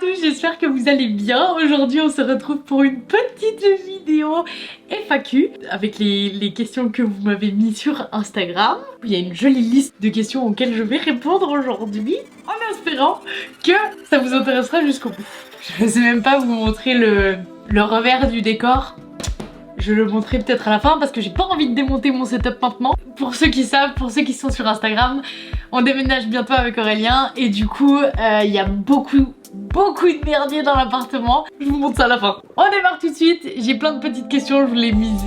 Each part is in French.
tous, j'espère que vous allez bien. Aujourd'hui on se retrouve pour une petite vidéo FAQ avec les questions que vous m'avez mis sur Instagram. Il y a une jolie liste de questions auxquelles je vais répondre aujourd'hui en espérant que ça vous intéressera jusqu'au bout. Je ne sais même pas vous montrer le revers du décor. Je le montrerai peut-être à la fin parce que j'ai pas envie de démonter mon setup maintenant. Pour ceux qui savent, pour ceux qui sont sur Instagram, on déménage bientôt avec Aurélien et du coup il y a beaucoup de merdier dans l'appartement. Je vous montre ça à la fin. On démarre tout de suite. J'ai plein de petites questions, je vous les mise,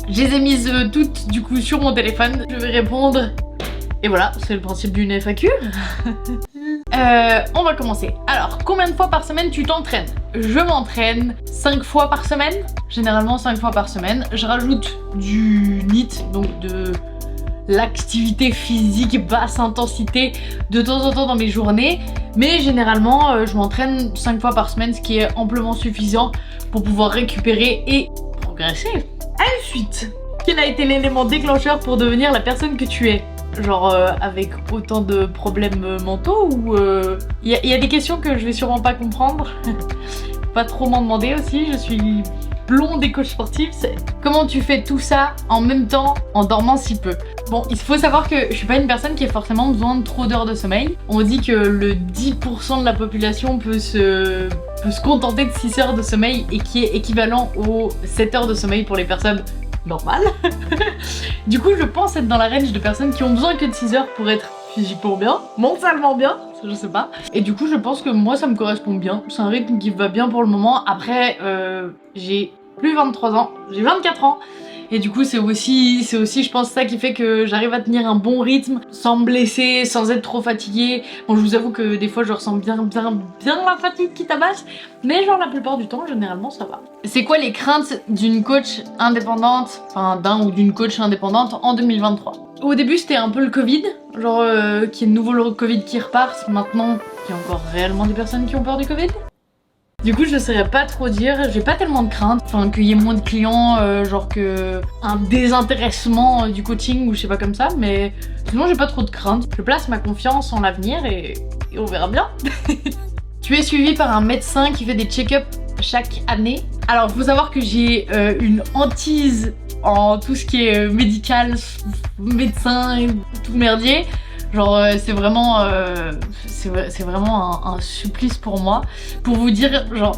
je les ai mises toutes du coup sur mon téléphone. Je vais répondre et voilà, c'est le principe d'une FAQ. On va commencer. Alors, combien de fois par semaine tu t'entraînes? Je m'entraîne 5 fois par semaine. Généralement 5 fois par semaine. Je rajoute du NEAT, donc de l'activité physique basse intensité de temps en temps dans mes journées. Mais généralement, je m'entraîne 5 fois par semaine, ce qui est amplement suffisant pour pouvoir récupérer et progresser. Ensuite, quel a été l'élément déclencheur pour devenir la personne que tu es? Genre avec autant de problèmes mentaux ou y a des questions que je vais sûrement pas comprendre. Pas trop m'en demander aussi, je suis blonde et coach sportif. Comment tu fais tout ça en même temps en dormant si peu? Bon, il faut savoir que je suis pas une personne qui a forcément besoin de trop d'heures de sommeil. On dit que le 10% de la population peut se contenter de 6 heures de sommeil et qui est équivalent aux 7 heures de sommeil pour les personnes normal. Du coup je pense être dans la range de personnes qui ont besoin que de 6 heures pour être physiquement bien, mentalement bien, ça je sais pas. Et du coup je pense que moi ça me correspond bien, c'est un rythme qui va bien pour le moment. Après j'ai plus 23 ans, j'ai 24 ans. Et du coup c'est aussi je pense ça qui fait que j'arrive à tenir un bon rythme sans me blesser, sans être trop fatiguée. Bon je vous avoue que des fois je ressens bien la fatigue qui tabasse, mais genre la plupart du temps généralement ça va. C'est quoi les craintes d'une coach indépendante, enfin d'un ou d'une coach indépendante en 2023? Au début c'était un peu le Covid, genre qu'il y ait de nouveau le Covid qui repart. Maintenant il y a encore réellement des personnes qui ont peur du Covid. Du coup je ne saurais pas trop dire, j'ai pas tellement de crainte, enfin qu'il y ait moins de clients, genre que un désintéressement du coaching ou je sais pas comme ça, mais sinon j'ai pas trop de crainte. Je place ma confiance en l'avenir et on verra bien. Tu es suivi par un médecin qui fait des check-up chaque année. Alors il faut savoir que j'ai une hantise en tout ce qui est médical, médecin et tout merdier. Genre c'est vraiment un supplice pour moi. Pour vous dire, genre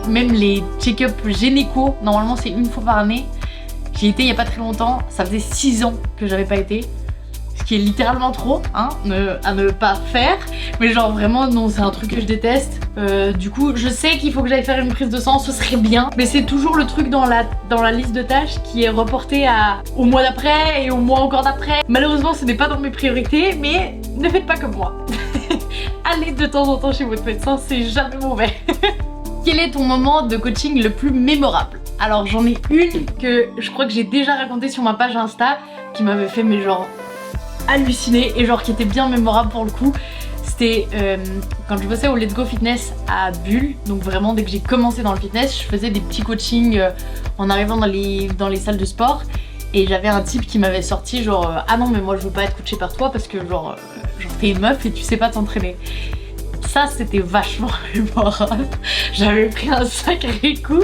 même les check-up gynéco, normalement c'est une fois par année. J'y étais il y a pas très longtemps, ça faisait 6 ans que j'avais pas été. Ce qui est littéralement trop, hein, à ne pas faire. Mais genre vraiment non, c'est un truc que je déteste. Du coup je sais qu'il faut que j'aille faire une prise de sang, ce serait bien. Mais c'est toujours le truc dans la liste de tâches qui est reporté au mois d'après et au mois encore d'après. Malheureusement ce n'est pas dans mes priorités, mais ne faites pas comme moi. Allez de temps en temps chez votre médecin, c'est jamais mauvais. Quel est ton moment de coaching le plus mémorable? Alors j'en ai une que je crois que j'ai déjà racontée sur ma page Insta, qui m'avait fait mais genre halluciné et genre qui était bien mémorable pour le coup. C'était quand je bossais au Let's Go Fitness à Bulle. Donc vraiment dès que j'ai commencé dans le fitness, je faisais des petits coachings en arrivant dans les salles de sport. Et j'avais un type qui m'avait sorti genre ah non mais moi je veux pas être coaché par toi parce que genre t'es une meuf et tu sais pas t'entraîner. Ça c'était vachement mémorable. J'avais pris un sacré coup.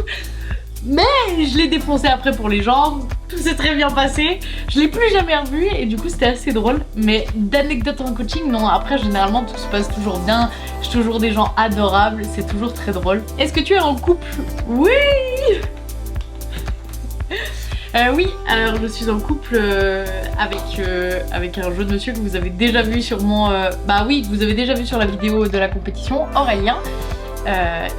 Mais je l'ai défoncé après pour les jambes, tout s'est très bien passé, je l'ai plus jamais revu et du coup c'était assez drôle. Mais d'anecdotes en coaching, non, après généralement tout se passe toujours bien, j'ai toujours des gens adorables, c'est toujours très drôle. Est-ce que tu es en couple? Oui. Oui, alors je suis en couple avec un jeune monsieur que vous avez déjà vu sûrement, bah oui, vous avez déjà vu sur la vidéo de la compétition, Aurélien.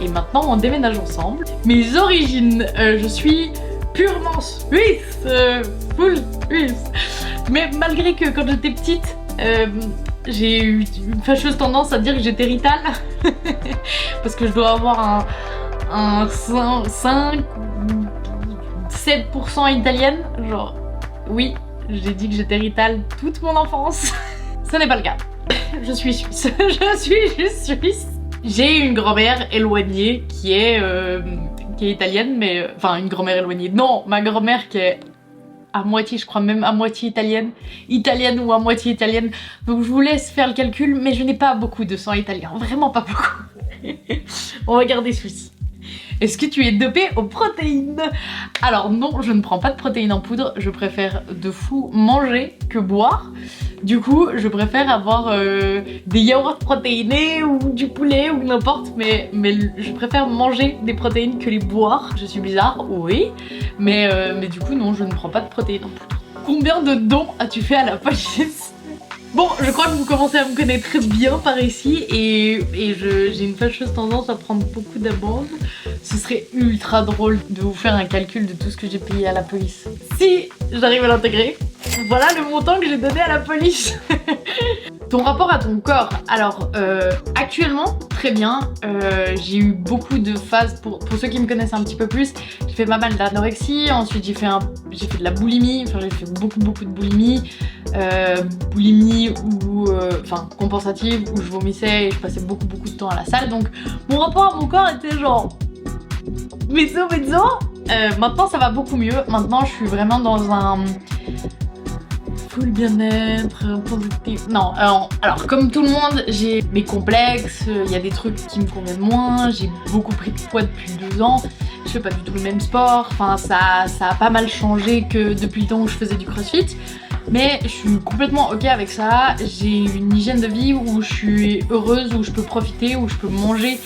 Et maintenant on déménage ensemble. Mes origines, je suis purement suisse, full suisse. Mais malgré que quand j'étais petite, j'ai eu une fâcheuse tendance à dire que j'étais Rital. Parce que je dois avoir un 5 7% italienne. Genre, oui, j'ai dit que j'étais Rital toute mon enfance. Ce n'est pas le cas. Je suis suisse. Je suis juste suisse. J'ai une grand-mère éloignée qui est italienne, mais... Enfin, une grand-mère éloignée. Non, ma grand-mère qui est à moitié, je crois même à moitié italienne. Italienne ou à moitié italienne. Donc je vous laisse faire le calcul, mais je n'ai pas beaucoup de sang italien. Vraiment pas beaucoup. On va garder celui-ci. Est-ce que tu es dopé aux protéines? Alors non, je ne prends pas de protéines en poudre. Je préfère de fou manger que boire. Du coup, je préfère avoir des yaourts protéinés ou du poulet ou n'importe, mais je préfère manger des protéines que les boire. Je suis bizarre, oui, mais du coup non, je ne prends pas de protéines en poudre. Combien de dons as-tu fait à la police? Bon, je crois que vous commencez à me connaître bien par ici et j'ai une fâcheuse tendance à prendre beaucoup d'amendes. Ce serait ultra drôle de vous faire un calcul de tout ce que j'ai payé à la police. Si j'arrive à l'intégrer, voilà le montant que j'ai donné à la police. Ton rapport à ton corps. Alors, actuellement, très bien. J'ai eu beaucoup de phases, pour ceux qui me connaissent un petit peu plus, j'ai fait pas mal d'anorexie, ensuite j'ai fait de la boulimie, enfin j'ai fait beaucoup de boulimie. Boulimie ou enfin compensative où je vomissais et je passais beaucoup de temps à la salle, donc mon rapport à mon corps était genre mezzo. Maintenant ça va beaucoup mieux, maintenant je suis vraiment dans un full bien-être, positif. Non, alors comme tout le monde, j'ai mes complexes, il y a des trucs qui me conviennent moins, j'ai beaucoup pris de poids depuis 2 ans, je fais pas du tout le même sport, enfin ça a pas mal changé que depuis le temps où je faisais du crossfit. Mais je suis complètement ok avec ça, j'ai une hygiène de vie où je suis heureuse, où je peux profiter, où je peux manger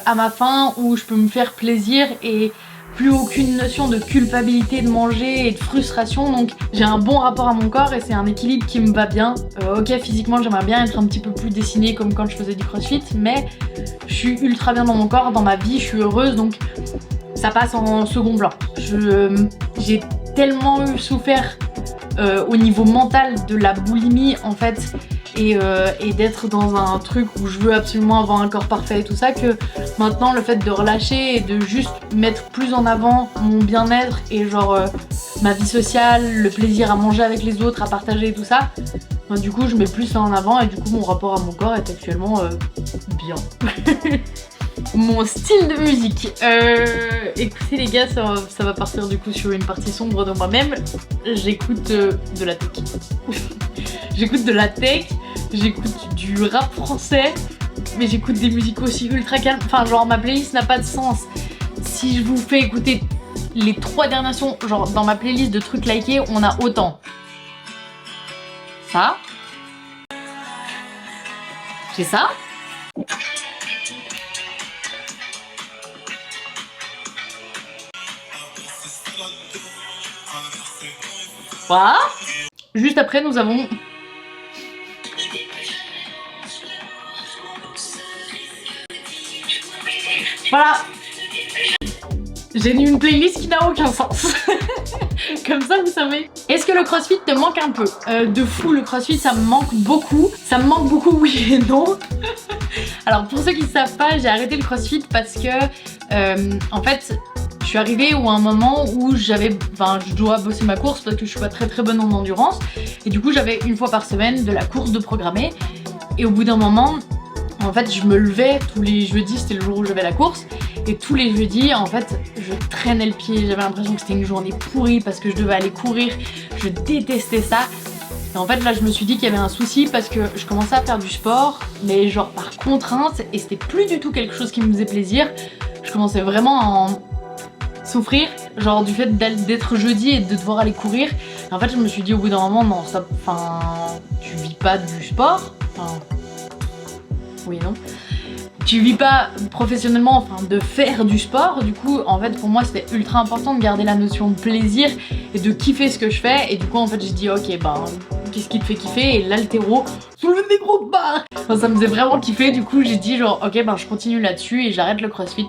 à ma faim, où je peux me faire plaisir et plus aucune notion de culpabilité de manger et de frustration. Donc j'ai un bon rapport à mon corps et c'est un équilibre qui me va bien. Ok, physiquement j'aimerais bien être un petit peu plus dessinée comme quand je faisais du crossfit, mais je suis ultra bien dans mon corps, dans ma vie, je suis heureuse, donc ça passe en second plan. J'ai tellement souffert au niveau mental de la boulimie en fait et d'être dans un truc où je veux absolument avoir un corps parfait et tout ça, que maintenant le fait de relâcher et de juste mettre plus en avant mon bien-être et genre ma vie sociale, le plaisir à manger avec les autres, à partager et tout ça, ben, du coup je mets plus ça en avant et du coup mon rapport à mon corps est actuellement bien. Mon style de musique. Écoutez les gars, ça va partir du coup sur une partie sombre de moi-même. J'écoute de la tech. J'écoute de la tech, j'écoute du rap français, mais j'écoute des musiques aussi ultra calmes. Enfin genre ma playlist n'a pas de sens. Si je vous fais écouter les 3 dernières sons, genre dans ma playlist de trucs likés, on a autant. Ça. J'ai ça. Voilà. Juste après, nous avons... Voilà. J'ai une playlist qui n'a aucun sens. Comme ça, vous savez. Est-ce que le crossfit te manque un peu? De fou, le crossfit, ça me manque beaucoup. Ça me manque beaucoup, oui et non. Alors, pour ceux qui ne savent pas, j'ai arrêté le crossfit parce que, en fait... Je suis arrivée à un moment où je dois bosser ma course parce que je suis pas très bonne en endurance et du coup j'avais une fois par semaine de la course de programmer et au bout d'un moment en fait je me levais tous les jeudis, c'était le jour où j'avais la course et tous les jeudis en fait je traînais le pied, j'avais l'impression que c'était une journée pourrie parce que je devais aller courir, je détestais ça. Et en fait là je me suis dit qu'il y avait un souci parce que je commençais à faire du sport mais genre par contrainte et c'était plus du tout quelque chose qui me faisait plaisir. Je commençais vraiment à souffrir, genre du fait d'être jeudi et de devoir aller courir. Et en fait je me suis dit au bout d'un moment non, ça, enfin tu vis pas du sport, enfin oui et non, tu vis pas professionnellement, enfin de faire du sport. Du coup en fait pour moi c'était ultra important de garder la notion de plaisir et de kiffer ce que je fais et du coup en fait j'ai dit ok ben qu'est-ce qui te fait kiffer, et l'haltéro, soulever des grosses barres, enfin, ça me faisait vraiment kiffer. Du coup j'ai dit genre ok ben je continue là-dessus et j'arrête le crossfit.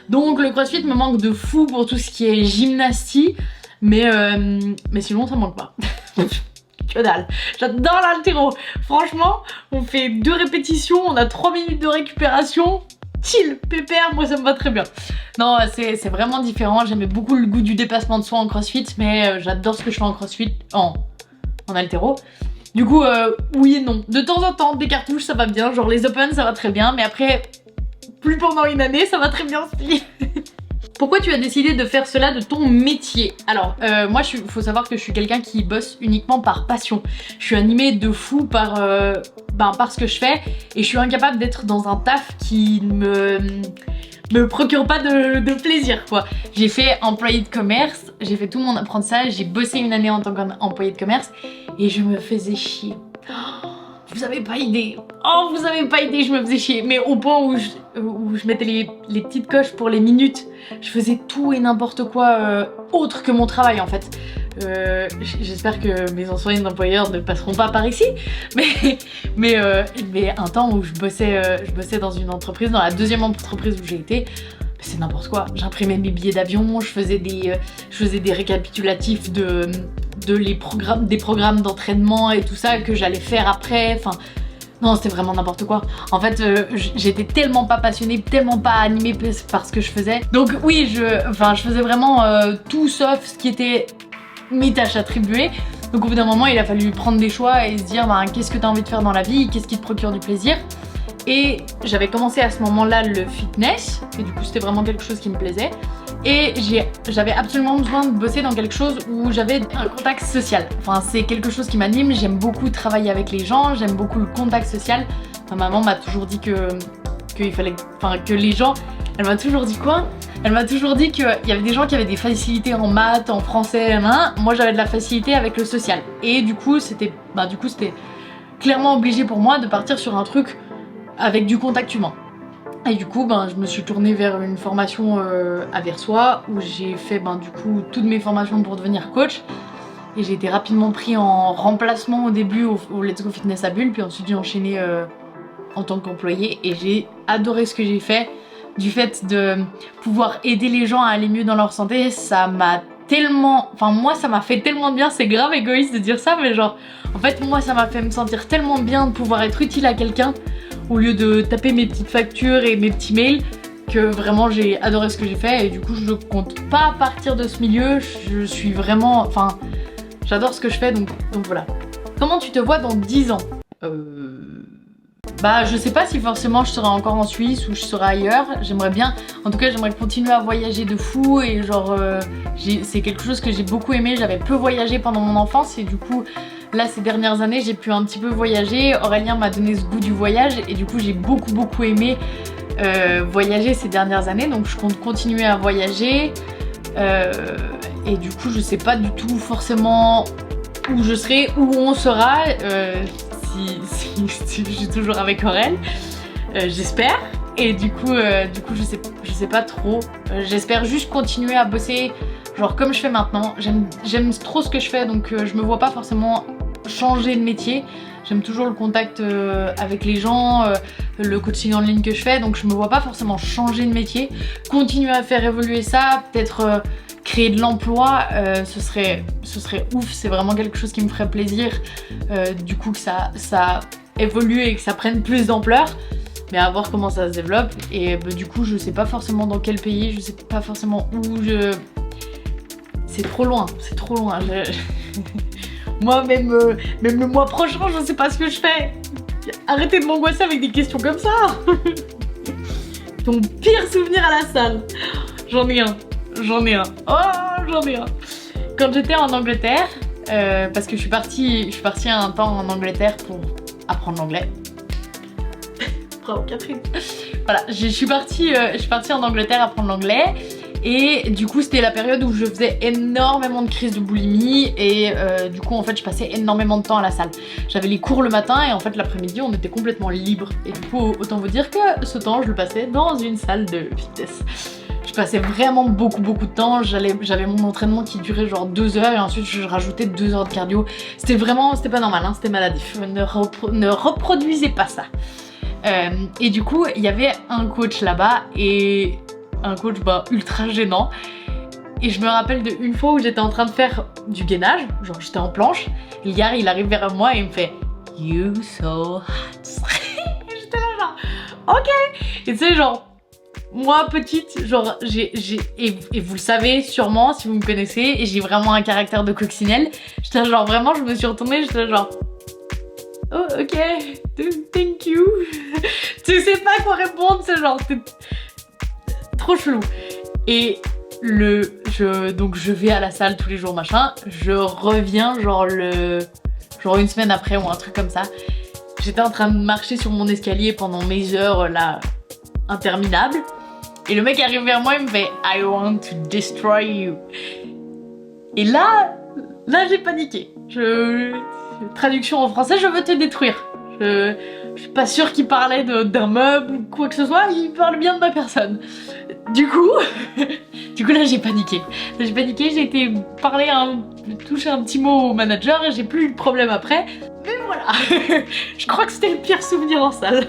Donc le crossfit me manque de fou pour tout ce qui est gymnastie, mais sinon ça me manque pas. Que dalle, j'adore l'haltéro. Franchement, on fait 2 répétitions, on a 3 minutes de récupération, chill, pépère, moi ça me va très bien. Non, c'est vraiment différent, j'aimais beaucoup le goût du dépassement de soi en crossfit, mais j'adore ce que je fais en crossfit, en haltéro. Du coup, oui et non. De temps en temps, des cartouches ça va bien, genre les open ça va très bien, mais après... plus pendant une année, ça va très bien aussi. Pourquoi tu as décidé de faire cela de ton métier? Alors, moi, faut savoir que je suis quelqu'un qui bosse uniquement par passion. Je suis animée de fou par ce que je fais et je suis incapable d'être dans un taf qui me procure pas de plaisir, quoi. J'ai fait employé de commerce, j'ai fait tout mon apprentissage, j'ai bossé une année en tant qu'employé de commerce et je me faisais chier. Vous avez pas idée. Oh, vous avez pas idée, je me faisais chier. Mais au point où je mettais les petites coches pour les minutes. Je faisais tout et n'importe quoi autre que mon travail, en fait. J'espère que mes anciens employeurs ne passeront pas par ici. Mais un temps où je bossais dans une entreprise, dans la deuxième entreprise où j'ai été, c'est n'importe quoi. J'imprimais mes billets d'avion, je faisais des récapitulatifs des programmes d'entraînement et tout ça que j'allais faire après. Enfin, non, c'était vraiment n'importe quoi. En fait, j'étais tellement pas passionnée, tellement pas animée par ce que je faisais. Donc oui, je faisais vraiment tout sauf ce qui était mes tâches attribuées. Donc au bout d'un moment, il a fallu prendre des choix et se dire qu'est-ce que t'as envie de faire dans la vie, qu'est-ce qui te procure du plaisir. Et j'avais commencé à ce moment-là le fitness, et du coup c'était vraiment quelque chose qui me plaisait. Et j'avais absolument besoin de bosser dans quelque chose où j'avais un contact social. Enfin, c'est quelque chose qui m'anime, j'aime beaucoup travailler avec les gens, j'aime beaucoup le contact social. Ma maman m'a toujours dit que les gens... Elle m'a toujours dit quoi? Elle m'a toujours dit qu'il y avait des gens qui avaient des facilités en maths, en français, moi j'avais de la facilité avec le social. Et du coup c'était clairement obligé pour moi de partir sur un truc avec du contact humain. Et du coup, je me suis tournée vers une formation à Versoix où j'ai fait du coup toutes mes formations pour devenir coach. Et j'ai été rapidement pris en remplacement au début au Let's Go Fitness à Bulle, puis ensuite j'ai enchaîné en tant qu'employée et j'ai adoré ce que j'ai fait. Du fait de pouvoir aider les gens à aller mieux dans leur santé, ça m'a tellement... Enfin moi ça m'a fait tellement de bien, c'est grave égoïste de dire ça, mais genre... En fait moi ça m'a fait me sentir tellement bien de pouvoir être utile à quelqu'un au lieu de taper mes petites factures et mes petits mails, que vraiment j'ai adoré ce que j'ai fait et du coup je compte pas partir de ce milieu, je suis vraiment... Enfin, j'adore ce que je fais donc voilà. Comment tu te vois dans 10 ans? Je sais pas si forcément je serai encore en Suisse ou je serai ailleurs, j'aimerais bien, en tout cas j'aimerais continuer à voyager de fou et genre c'est quelque chose que j'ai beaucoup aimé, j'avais peu voyagé pendant mon enfance et du coup là ces dernières années j'ai pu un petit peu voyager, Aurélien m'a donné ce goût du voyage et du coup j'ai beaucoup aimé voyager ces dernières années donc je compte continuer à voyager et du coup je sais pas du tout forcément où je serai, où on sera. Si je suis toujours avec Aurel, j'espère. Et du coup je sais pas trop. J'espère juste continuer à bosser, genre comme je fais maintenant. J'aime trop ce que je fais, donc je me vois pas forcément changer de métier. J'aime toujours le contact avec les gens, le coaching en ligne que je fais, donc je me vois pas forcément changer de métier. Continuer à faire évoluer ça, peut-être créer de l'emploi, ce serait ouf, c'est vraiment quelque chose qui me ferait plaisir, du coup que ça évolue et que ça prenne plus d'ampleur, mais à voir comment ça se développe. Et du coup je sais pas forcément dans quel pays, je sais pas forcément où c'est trop loin. Moi même le mois prochain je sais pas ce que je fais. Arrêtez de m'angoisser avec des questions comme ça. Ton pire souvenir à la salle? J'en ai un. Oh, j'en ai un. Quand j'étais en Angleterre, parce que je suis partie un temps en Angleterre pour apprendre l'anglais. Bravo Catherine. Voilà, je suis partie en Angleterre apprendre l'anglais. Et du coup c'était la période où je faisais énormément de crises de boulimie et du coup en fait je passais énormément de temps à la salle. J'avais les cours le matin et en fait l'après-midi on était complètement libre. Et du coup autant vous dire que ce temps je le passais dans une salle de fitness. Je passais vraiment beaucoup de temps, j'avais mon entraînement qui durait genre 2 heures et ensuite je rajoutais 2 heures de cardio. C'était pas normal, c'était maladif, ne reproduisez pas ça. Et du coup il y avait un coach là-bas et un coach ultra gênant. Et je me rappelle d'une fois où j'étais en train de faire du gainage, genre j'étais en planche, il arrive vers moi et il me fait You so hot. J'étais là genre ok. Et tu sais genre moi petite, genre et vous le savez sûrement si vous me connaissez, et j'ai vraiment un caractère de coccinelle. J'étais genre vraiment, je me suis retournée, j'étais genre oh ok, thank you. Tu sais pas quoi répondre, c'est genre trop chelou. Et Donc je vais à la salle tous les jours machin, je reviens genre une semaine après ou un truc comme ça. J'étais en train de marcher sur mon escalier pendant mes heures là interminables et le mec arrive vers moi et me fait I want to destroy you. Et là j'ai paniqué. Traduction en français, je veux te détruire. Je suis pas sûre qu'il parlait d'un meuble ou quoi que ce soit, il parle bien de ma personne. Du coup là j'ai paniqué. J'ai été toucher un petit mot au manager et j'ai plus eu de problème après. Mais voilà, je crois que c'était le pire souvenir en salle.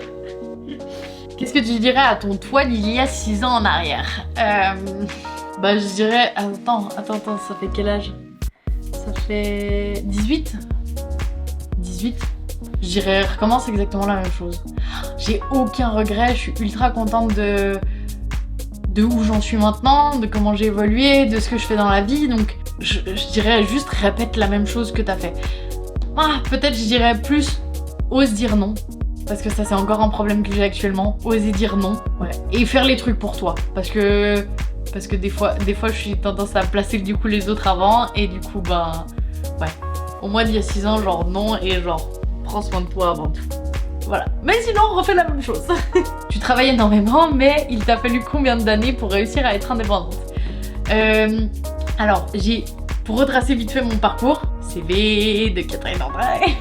Qu'est-ce que tu dirais à ton toi d'il y a 6 ans en arrière? Bah je dirais... Attends, ça fait quel âge? Ça fait 18. Je dirais recommence exactement la même chose. J'ai aucun regret, je suis ultra contente de où j'en suis maintenant, de comment j'ai évolué, de ce que je fais dans la vie, donc je dirais juste répète la même chose que t'as fait. Peut-être je dirais plus ose dire non, parce que ça c'est encore un problème que j'ai actuellement, oser dire non, ouais, et faire les trucs pour toi, parce que des fois je suis tendance à placer du coup les autres avant, et du coup ouais, au moins d'il y a 6 ans genre non, et genre prends soin de toi avant tout. Voilà. Mais sinon, on refait la même chose. Tu travailles énormément, mais il t'a fallu combien d'années pour réussir à être indépendante? Alors, pour retracer vite fait mon parcours, CV de Catherine André,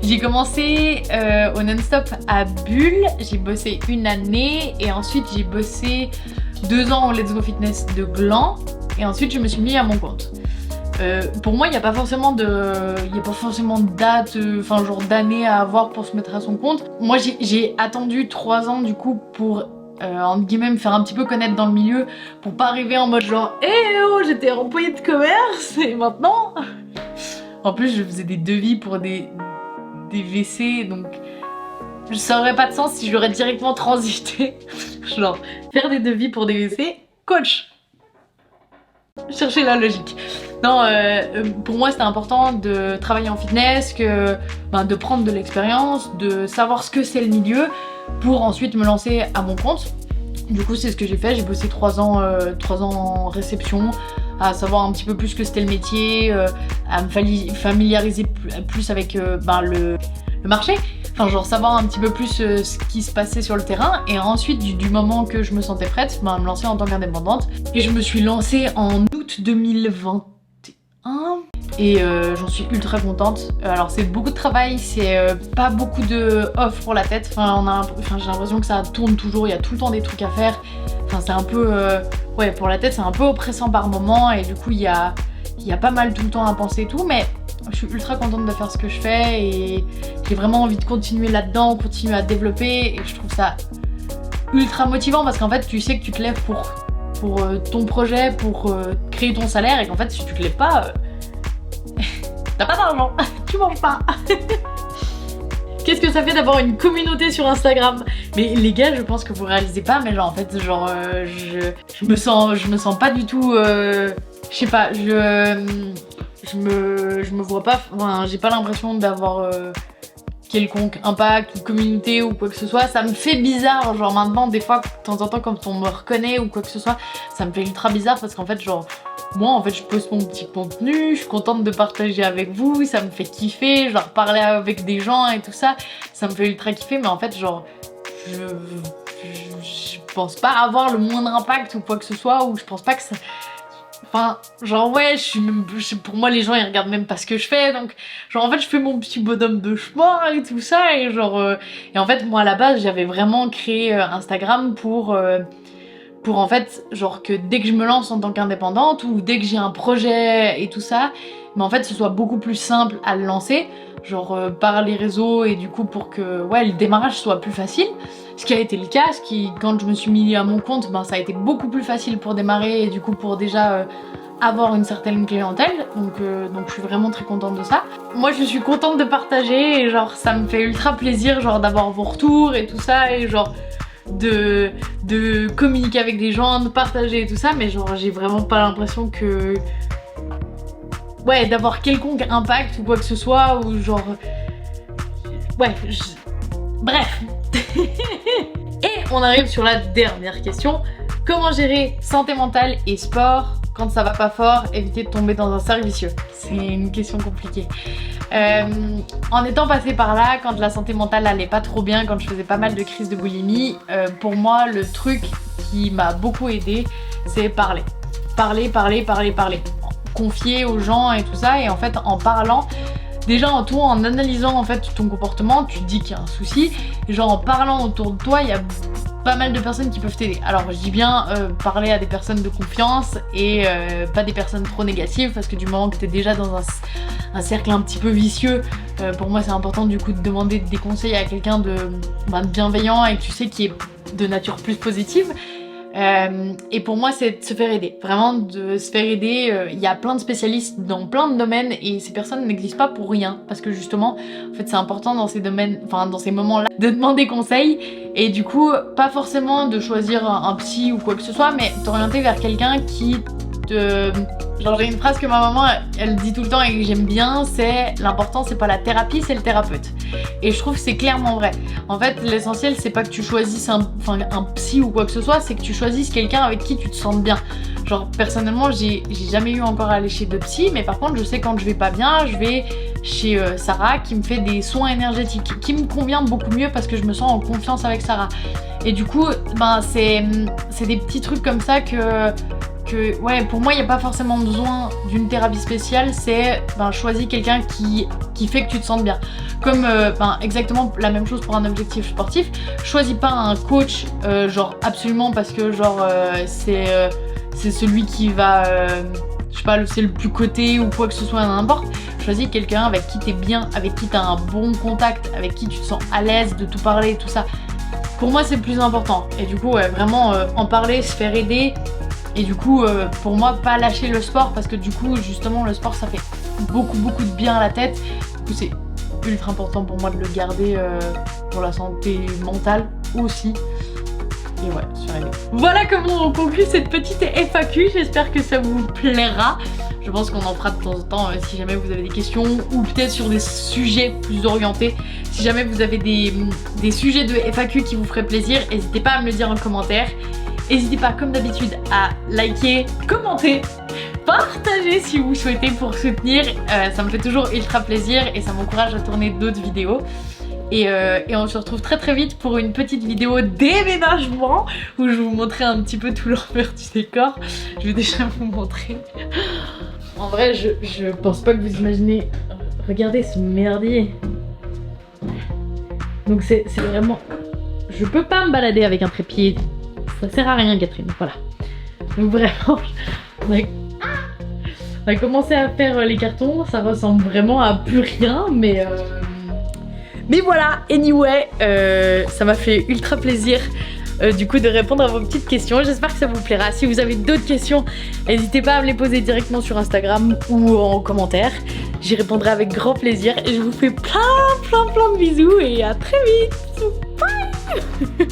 j'ai commencé au non-stop à Bulle, j'ai bossé 1 année, et ensuite j'ai bossé 2 ans au Let's Go Fitness de Gland, et ensuite je me suis mis à mon compte. Pour moi, il n'y a pas forcément de date, enfin genre d'année à avoir pour se mettre à son compte. Moi, j'ai attendu 3 ans du coup pour entre guillemets me faire un petit peu connaître dans le milieu, pour pas arriver en mode genre oh j'étais employée de commerce et maintenant. En plus, je faisais des devis pour des WC, donc ça aurait pas de sens si j'aurais directement transité. Genre faire des devis pour des WC, coach. Chercher la logique. Non, pour moi c'était important de travailler en fitness, de prendre de l'expérience, de savoir ce que c'est le milieu pour ensuite me lancer à mon compte. Du coup c'est ce que j'ai fait, j'ai bossé 3 ans en réception, à savoir un petit peu plus ce que c'était le métier, à me familiariser plus avec le marché. Enfin genre savoir un petit peu plus ce qui se passait sur le terrain, et ensuite du moment que je me sentais prête, me lancer en tant qu'indépendante. Et je me suis lancée en août 2021 et j'en suis ultra contente. Alors c'est beaucoup de travail, c'est pas beaucoup de off pour la tête, j'ai l'impression que ça tourne toujours, il y a tout le temps des trucs à faire. Enfin c'est un peu, ouais, pour la tête c'est un peu oppressant par moment, et du coup il y a pas mal tout le temps à penser et tout, mais je suis ultra contente de faire ce que je fais et j'ai vraiment envie de continuer là-dedans, continuer à développer, et je trouve ça ultra motivant parce qu'en fait tu sais que tu te lèves pour ton projet, pour créer ton salaire, et qu'en fait si tu te lèves pas, t'as pas d'argent, tu manges pas. Qu'est-ce que ça fait d'avoir une communauté sur Instagram? Mais les gars, je pense que vous réalisez pas, mais genre en fait genre je me sens pas du tout, je sais pas, je me vois pas, enfin, j'ai pas l'impression d'avoir quelconque impact ou communauté ou quoi que ce soit. Ça me fait bizarre, genre maintenant des fois de temps en temps quand on me reconnaît ou quoi que ce soit, ça me fait ultra bizarre parce qu'en fait genre moi en fait je poste mon petit contenu, je suis contente de partager avec vous, ça me fait kiffer, genre parler avec des gens et tout ça, ça me fait ultra kiffer, mais en fait genre je pense pas avoir le moindre impact ou quoi que ce soit, ou je pense pas que ça... Enfin, genre ouais, pour moi les gens ils regardent même pas ce que je fais, donc genre en fait je fais mon petit bonhomme de chemin et tout ça, et genre et en fait moi à la base j'avais vraiment créé Instagram pour en fait genre que dès que je me lance en tant qu'indépendante ou dès que j'ai un projet et tout ça, mais en fait ce soit beaucoup plus simple à le lancer, genre par les réseaux, et du coup pour que ouais le démarrage soit plus facile. Ce qui a été le cas, quand je me suis mis à mon compte, ça a été beaucoup plus facile pour démarrer et du coup pour déjà avoir une certaine clientèle, donc je suis vraiment très contente de ça. Moi je suis contente de partager, et genre ça me fait ultra plaisir genre d'avoir vos retours et tout ça, et genre de communiquer avec des gens, de partager et tout ça, mais genre j'ai vraiment pas l'impression que... ouais, d'avoir quelconque impact ou quoi que ce soit, ou genre... ouais, bref. Et on arrive sur la dernière question. Comment gérer santé mentale et sport quand ça va pas fort, éviter de tomber dans un cercle vicieux? C'est une question compliquée. En étant passée par là, quand la santé mentale allait pas trop bien, quand je faisais pas mal de crises de boulimie, pour moi le truc qui m'a beaucoup aidé, c'est parler. Parler. Confier aux gens et tout ça, et en fait en parlant, déjà en toi, en analysant en fait ton comportement, tu te dis qu'il y a un souci, et genre en parlant autour de toi, il y a pas mal de personnes qui peuvent t'aider. Alors je dis bien parler à des personnes de confiance et pas des personnes trop négatives, parce que du moment que t'es déjà dans un cercle un petit peu vicieux, pour moi c'est important du coup de demander des conseils à quelqu'un de bienveillant et que tu sais qui est de nature plus positive. Et pour moi c'est de se faire aider, vraiment de se faire aider. Il y a plein de spécialistes dans plein de domaines et ces personnes n'existent pas pour rien, parce que justement en fait c'est important dans ces domaines, enfin dans ces moments là, de demander conseil, et du coup pas forcément de choisir un psy ou quoi que ce soit, mais t'orienter vers quelqu'un qui te... Genre j'ai une phrase que ma maman elle dit tout le temps et que j'aime bien, c'est l'important c'est pas la thérapie, c'est le thérapeute. Et je trouve que c'est clairement vrai. En fait l'essentiel c'est pas que tu choisisses un psy ou quoi que ce soit, c'est que tu choisisses quelqu'un avec qui tu te sens bien. Genre personnellement j'ai jamais eu encore à aller chez de psy, mais par contre je sais quand je vais pas bien, je vais chez Sarah qui me fait des soins énergétiques, qui me convient beaucoup mieux parce que je me sens en confiance avec Sarah. Et du coup c'est des petits trucs comme ça que ouais, pour moi il n'y a pas forcément besoin d'une thérapie spéciale, c'est choisis quelqu'un qui fait que tu te sentes bien. Comme exactement la même chose pour un objectif sportif, choisis pas un coach genre absolument parce que genre c'est celui qui va je sais pas, c'est le plus coté ou quoi que ce soit, n'importe. Choisis quelqu'un avec qui t'es bien, avec qui t'as un bon contact, avec qui tu te sens à l'aise de tout parler, tout ça. Pour moi c'est le plus important. Et du coup ouais, vraiment en parler, se faire aider. Et du coup, pour moi, pas lâcher le sport, parce que du coup, justement, le sport, ça fait beaucoup de bien à la tête. Du coup, c'est ultra important pour moi de le garder pour la santé mentale aussi. Et ouais, sur aider. Voilà comment on conclut cette petite FAQ, j'espère que ça vous plaira. Je pense qu'on en fera de temps en temps si jamais vous avez des questions, ou peut-être sur des sujets plus orientés. Si jamais vous avez des sujets de FAQ qui vous feraient plaisir, n'hésitez pas à me le dire en commentaire. N'hésitez pas comme d'habitude à liker, commenter, partager si vous souhaitez pour soutenir. Ça me fait toujours ultra plaisir et ça m'encourage à tourner d'autres vidéos. Et on se retrouve très vite pour une petite vidéo déménagement où je vais vous montrer un petit peu tout l'envers du décor. Je vais déjà vous montrer. En vrai, je pense pas que vous imaginez. Regardez ce merdier. Donc c'est vraiment... Je peux pas me balader avec un trépied. Ça sert à rien, Catherine, voilà. Donc vraiment, on a commencé à faire les cartons, ça ressemble vraiment à plus rien, mais voilà, anyway, ça m'a fait ultra plaisir du coup de répondre à vos petites questions. J'espère que ça vous plaira. Si vous avez d'autres questions, n'hésitez pas à me les poser directement sur Instagram ou en commentaire. J'y répondrai avec grand plaisir et je vous fais plein de bisous et à très vite. Bye.